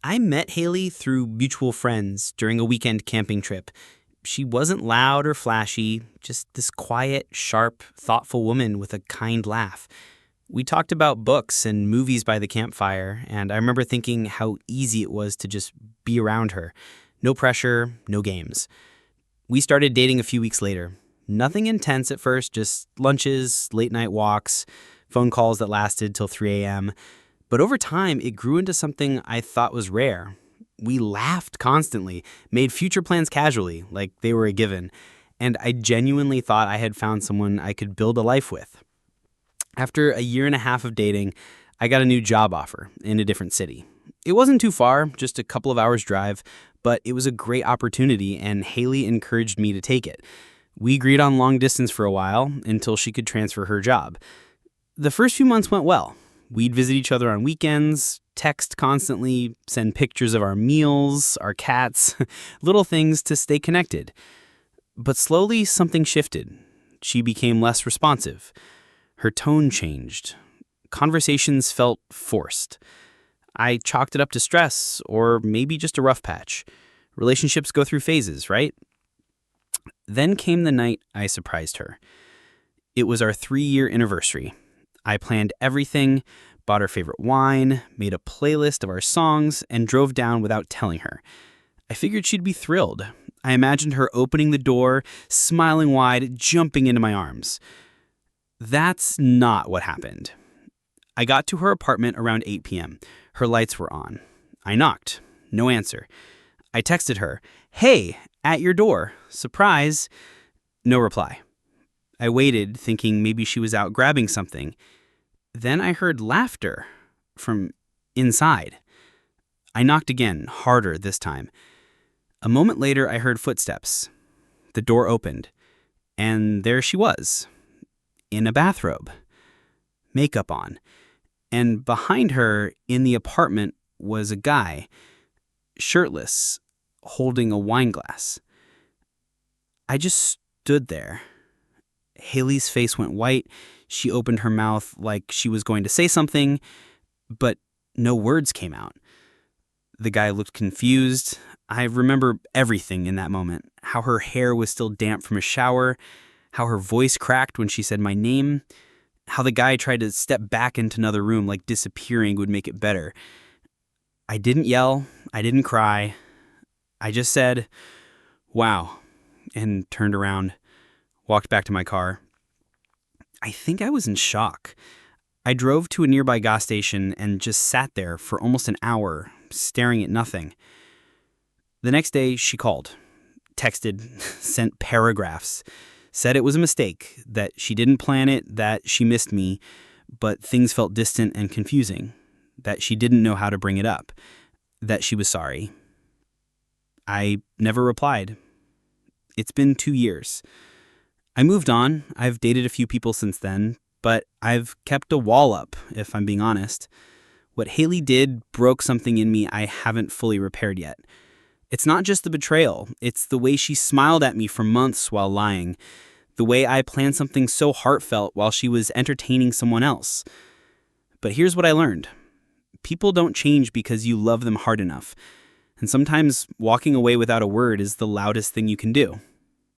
I met Haley through mutual friends during a weekend camping trip. She wasn't loud or flashy, just this quiet, sharp, thoughtful woman with a kind laugh. We talked about books and movies by the campfire, and I remember thinking how easy it was to just be around her. No pressure, no games. We started dating a few weeks later. Nothing intense at first, just lunches, late night walks, phone calls that lasted till 3 a.m. But over time, it grew into something I thought was rare. We laughed constantly, made future plans casually, like they were a given, and I genuinely thought I had found someone I could build a life with. After a year and a half of dating, I got a new job offer in a different city. It wasn't too far, just a couple of hours drive, but it was a great opportunity and Haley encouraged me to take it. We agreed on long distance for a while until she could transfer her job. The first few months went well. We'd visit each other on weekends, text constantly, send pictures of our meals, our cats, little things to stay connected. But slowly something shifted. She became less responsive. Her tone changed. Conversations felt forced. I chalked it up to stress or maybe just a rough patch. Relationships go through phases, right? Then came the night I surprised her. It was our 3-year anniversary. I planned everything, bought her favorite wine, made a playlist of our songs, and drove down without telling her. I figured she'd be thrilled. I imagined her opening the door, smiling wide, jumping into my arms. That's not what happened. I got to her apartment around 8 p.m. Her lights were on. I knocked. No answer. I texted her, "Hey, at your door. Surprise." No reply. I waited, thinking maybe she was out grabbing something. Then I heard laughter from inside. I knocked again, harder this time. A moment later, I heard footsteps. The door opened, and there she was, in a bathrobe, makeup on. And behind her, in the apartment, was a guy, shirtless, holding a wine glass. I just stood there. Haley's face went white. She opened her mouth like she was going to say something, but no words came out. The guy looked confused. I remember everything in that moment. How her hair was still damp from a shower, how her voice cracked when she said my name, how the guy tried to step back into another room like disappearing would make it better. I didn't yell. I didn't cry. I just said, "Wow," and turned around, walked back to my car. I think I was in shock. I drove to a nearby gas station and just sat there for almost an hour, staring at nothing. The next day, she called, texted, sent paragraphs, said it was a mistake, that she didn't plan it, that she missed me, but things felt distant and confusing, that she didn't know how to bring it up, that she was sorry. I never replied. It's been 2 years. I moved on. I've dated a few people since then, but I've kept a wall up, if I'm being honest. What Haley did broke something in me I haven't fully repaired yet. It's not just the betrayal. It's the way she smiled at me for months while lying. The way I planned something so heartfelt while she was entertaining someone else. But here's what I learned. People don't change because you love them hard enough. And sometimes walking away without a word is the loudest thing you can do.